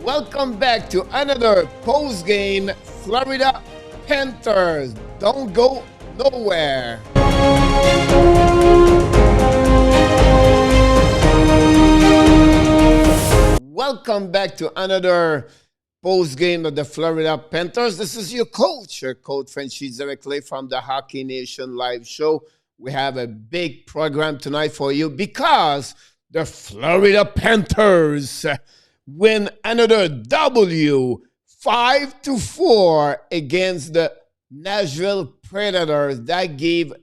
Welcome back to another post-game Florida Panthers. Don't go nowhere. Welcome back to another post-game of the Florida Panthers. This is your coach Frenchy, directly from the Hockey Nation live show. We have a big program tonight for you because the Florida Panthers win another W 5-4 against the Nashville Predators. That gave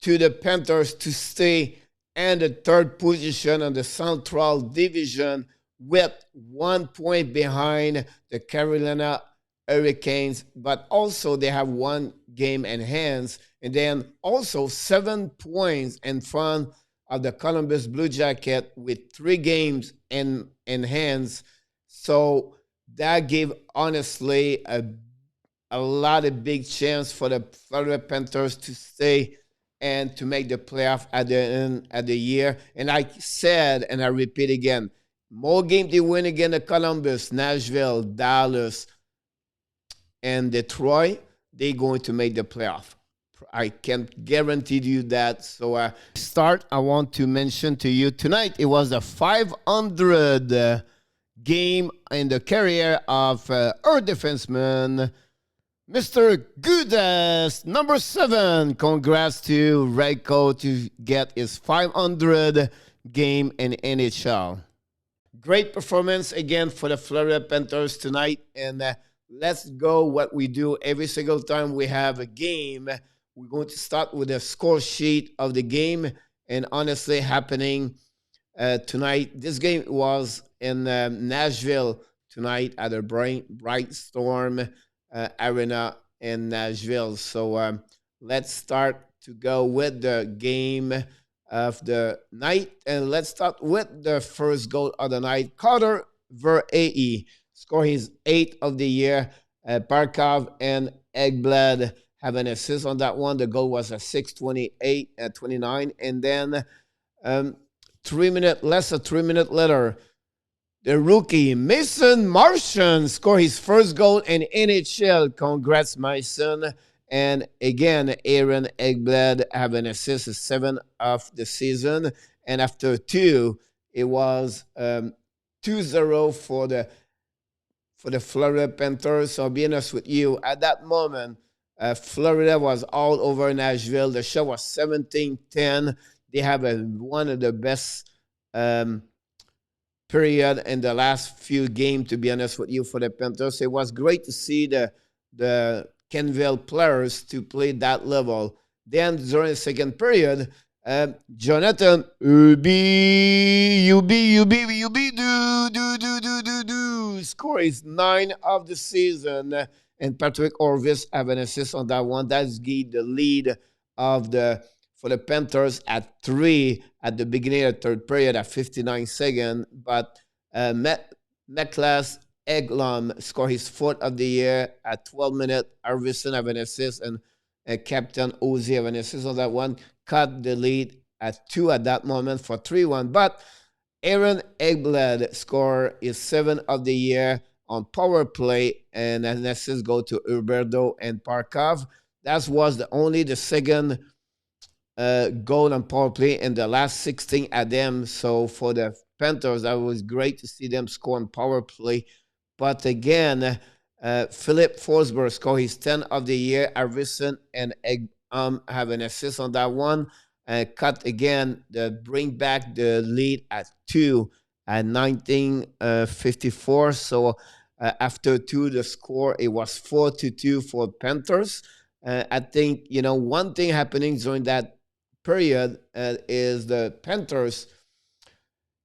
to the Panthers to stay in the third position in the Central Division with 1 point behind the Carolina Hurricanes, but also they have one game in hands, and then also 7 points in front of the Columbus Blue Jacket with 3 games in hands. So that gave honestly a lot of big chance for the Florida Panthers to stay and to make the playoff at the end of the year. And I said, and I repeat again, more games they win against Columbus, Nashville, Dallas, and Detroit, they're going to make the playoff. I can guarantee you that. So I want to mention to you tonight, it was a 500 game in the career of our defenseman, Mr. Goodas, number 7. Congrats to Reiko to get his 500 game in NHL. Great performance again for the Florida Panthers tonight. And let's go what we do every single time we have a game. We're going to start with the score sheet of the game. And honestly, happening tonight, this game was in Nashville tonight at the Bright Storm Arena in Nashville. So let's start to go with the game of the night. And let's start with the first goal of the night. Carter Verhaeghe scored his 8th of the year. Barkov and Ekblad have an assist on that one. The goal was a 6:28 at 29. And then 3 minutes later, the rookie Mason Marchand scored his first goal in NHL. Congrats, Mason. And again, Aaron Ekblad have an assist, 7th of the season. And after 2, it was 2-0 for the Florida Panthers. So I'll be honest with you, at that moment, Florida was all over Nashville. The show was 17-10. They have one of the best period in the last few games, to be honest with you, for the Panthers. It was great to see the Kenville players to play that level. Then during the second period, Jonathan score his 9th of the season, and Patrick Orvis have an assist on that one. That's the lead for the Panthers at 3 at the beginning of the third period at 59 seconds. But Niklas Eglund scored his 4th of the year at 12 minutes. Arvidsson have an assist, and Captain Ozzy have an assist on that one. Cut the lead at 2 at that moment for 3-1. But Aaron Ekblad scored his 7th of the year on power play, and an assist go to Huberdeau and Barkov. That was the second goal on power play in the last 16 at them. So for the Panthers, that was great to see them score on power play. But again, Philip Forsberg scored his 10th of the year. Arvidsson and have an assist on that one. Cut again, bring back the lead at 2 at 19:54. So after 2, the score, it was 4-2 for Panthers. I think, one thing happening during that period is the Panthers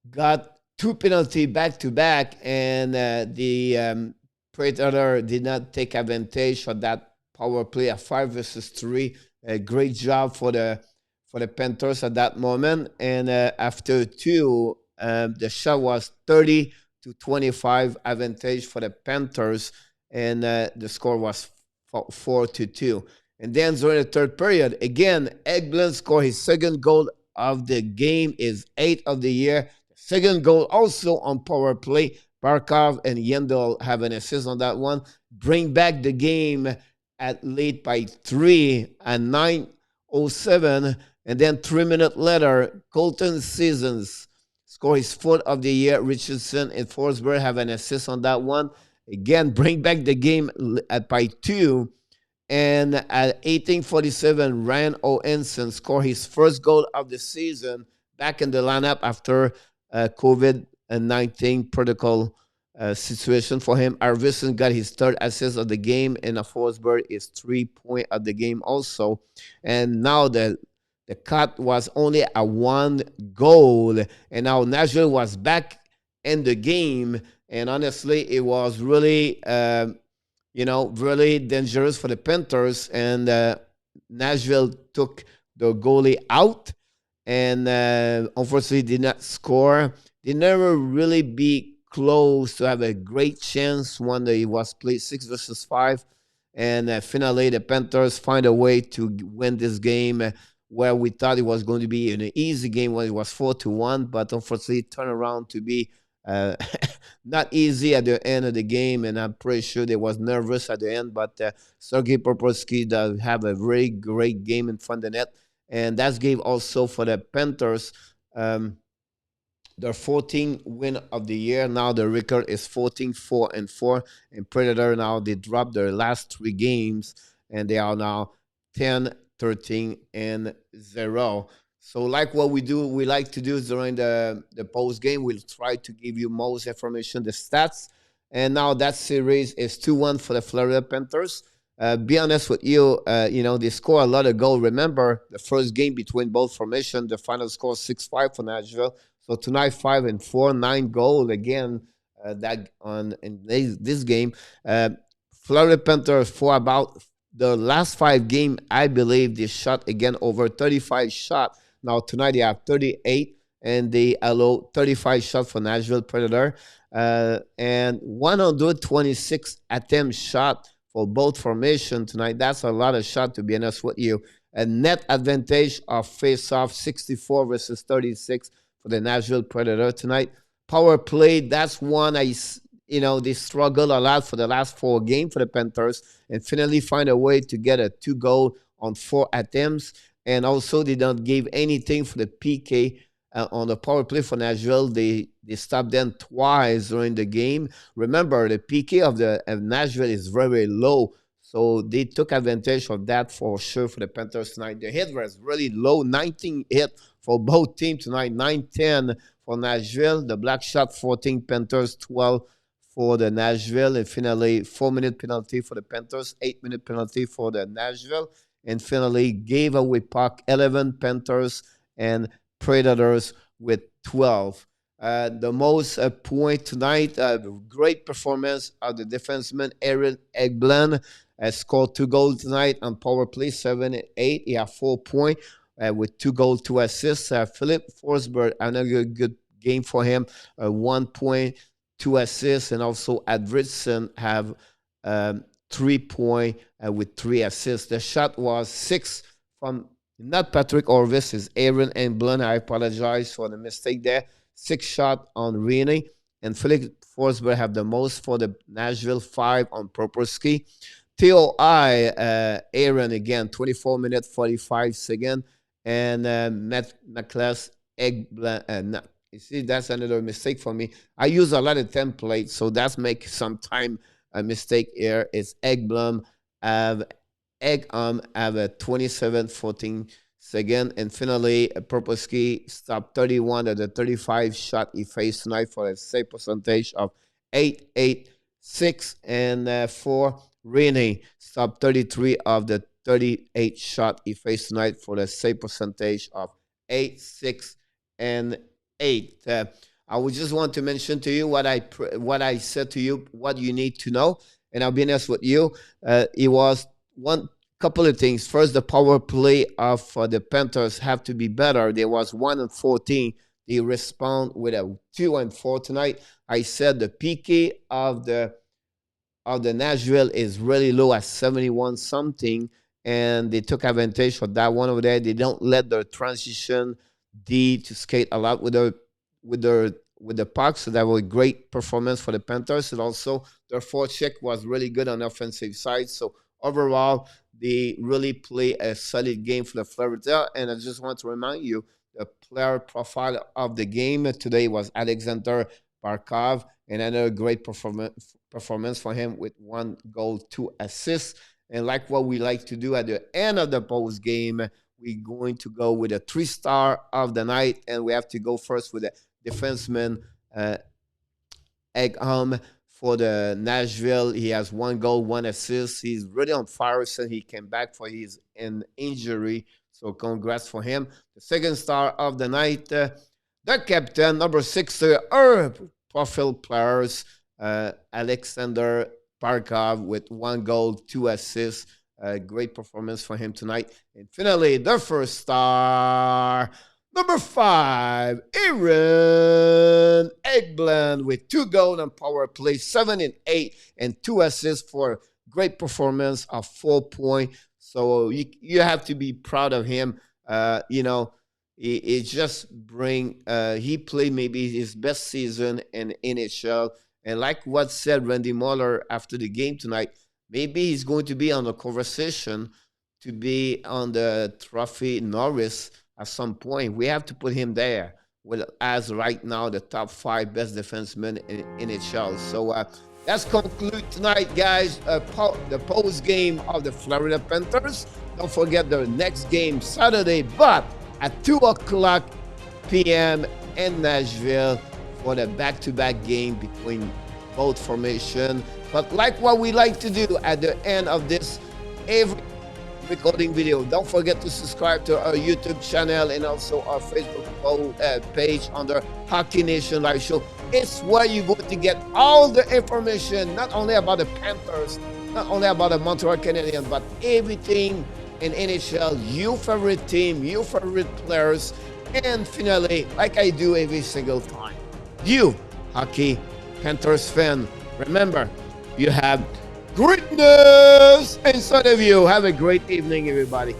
got 2 penalties back-to-back, and the Predator did not take advantage of that power play at 5-3. A great job for the Panthers at that moment. And after 2, the shot was 30-25 advantage for the Panthers, and the score was 4-2. And then during the third period, again, Ekblad scored his 2nd goal of the game, his 8th of the year. Second goal also on power play. Barkov and Yendel have an assist on that one. Bring back the game at late by 3 at 9:07. And then 3 minutes later, Colton Seasons score his fourth of the year. Richardson and Forsberg have an assist on that one. Again, bring back the game at by 2. And at 18:47, Ryan O'Henson scored his first goal of the season back in the lineup after COVID-19 protocol situation for him. Arvidsson got his third assist of the game, and Forsberg is 3 point of the game also. And now the cut was only a 1 goal, and now Nashville was back in the game. And honestly, it was really, really dangerous for the Panthers. And Nashville took the goalie out, and unfortunately did not score. They never really be close to have a great chance when it was played 6 versus 5. And finally, the Panthers find a way to win this game where we thought it was going to be an easy game when it was 4-1, but unfortunately it turned around to be not easy at the end of the game, and I'm pretty sure they was nervous at the end, but Sergei Bobrovsky does have a very great game in front of the net, and that's gave also for the Panthers their 14th win of the year. Now the record is 14-4-4, and Predator now they dropped their last 3 games, and they are now 10-13-0. So like what we like to do during the post game, we'll try to give you most information, the stats. And now that series is 2-1 for the Florida Panthers. Be honest with you, they score a lot of goals. Remember the first game between both formations, the final score 6-5 for Nashville. So tonight 5-4, 9 goals again. That on in this game, Florida Panthers for about the last 5 games, I believe they shot again over 35 shots. Now tonight they have 38, and they allow 35 shots for Nashville Predator, and 126 attempt shot for both formation tonight. That's a lot of shot, to be honest with you. A net advantage of face-off 64 versus 36 for the Nashville Predator tonight. Power play, that's one they struggle a lot for the last 4 games for the Panthers, and finally find a way to get a 2 goal on 4 attempts. And also, they don't give anything for the PK on the power play for Nashville. They stopped them twice during the game. Remember, the PK of Nashville is very, very low. So they took advantage of that for sure for the Panthers tonight. The hit was really low, 19 hit for both teams tonight, 9-10 for Nashville. The black shot, 14 Panthers, 12 for the Nashville. And finally, 4-minute penalty for the Panthers, 8-minute penalty for the Nashville. And finally gave away puck, 11 Panthers and Predators with 12. The most point tonight, great performance of the defenseman Aaron Ekblad. Scored 2 goals tonight on power play, 7-8. He had 4 points with 2 goals, 2 assists. Philip Forsberg, another good game for him, 1 point, 2 assists. And also Arvidsson have 3 points with 3 assists. The shot was 6 from not Patrick Orvis, is Aaron Ekblad. I apologize for the mistake there. 6 shot on Rennie, and Philip Forsberg have the most for the Nashville, 5 on Bobrovsky. TOI, Aaron again, 24 minutes, 45 seconds, and Matt McClellan Ekblad. You see, that's another mistake for me. I use a lot of templates, so that's make some time a mistake here. It's Ekblad have a 27-14 second, and finally Bobrovsky stopped 31 of the 35 shot he faced tonight for a save percentage of 8.86, and for Rennie stopped 33 of the 38 shot he faced tonight for a save percentage of 8.6 and 8. I would just want to mention to you what I said to you, what you need to know, and I'll be honest with you. It was one couple of things. First, the power play of the Panthers have to be better. There was 1-14. They respond with a 2-4 tonight. I said the PK of the Nashville is really low at 71 something, and they took advantage of that one over there. They don't let their transition D to skate a lot with their with the puck. So that was a great performance for the Panthers. And also their forecheck was really good on the offensive side. So overall, they really play a solid game for the Florida. And I just want to remind you, the player profile of the game today was Alexander Barkov, and another great performance for him with 1 goal, 2 assists. And like what we like to do at the end of the post game, we're going to go with a 3-star of the night, and we have to go first with the defenseman Ekblad for the Nashville. He has 1 goal, 1 assist. He's really on fire since he came back for his injury. So congrats for him. The 2nd star of the night, the captain, number 6, profile players, Alexander Barkov with 1 goal, 2 assists. Great performance for him tonight. And finally, the 1st star, number 5, Aaron Ekblad with 2 goals on power play, 7 and 8, and 2 assists for great performance of 4 points. So you have to be proud of him. He just he played maybe his best season in NHL. And like what said Randy Muller after the game tonight, maybe he's going to be on the conversation to be on the Trophy Norris at some point. We have to put him there as right now the top 5 best defensemen in NHL. So let's conclude tonight, guys, the post game of the Florida Panthers. Don't forget the next game Saturday, but at 2:00 p.m. in Nashville for the back-to-back game between both formation. But like what we like to do at the end of this every recording video, don't forget to subscribe to our YouTube channel and also our Facebook page under Hockey Nation Live Show. It's where you're going to get all the information, not only about the Panthers, not only about the Montreal Canadiens, but everything in NHL, your favorite team, your favorite players, and finally, like I do every single time, you, Hockey Panthers fan, remember, you have greatness inside of you. Have a great evening, everybody.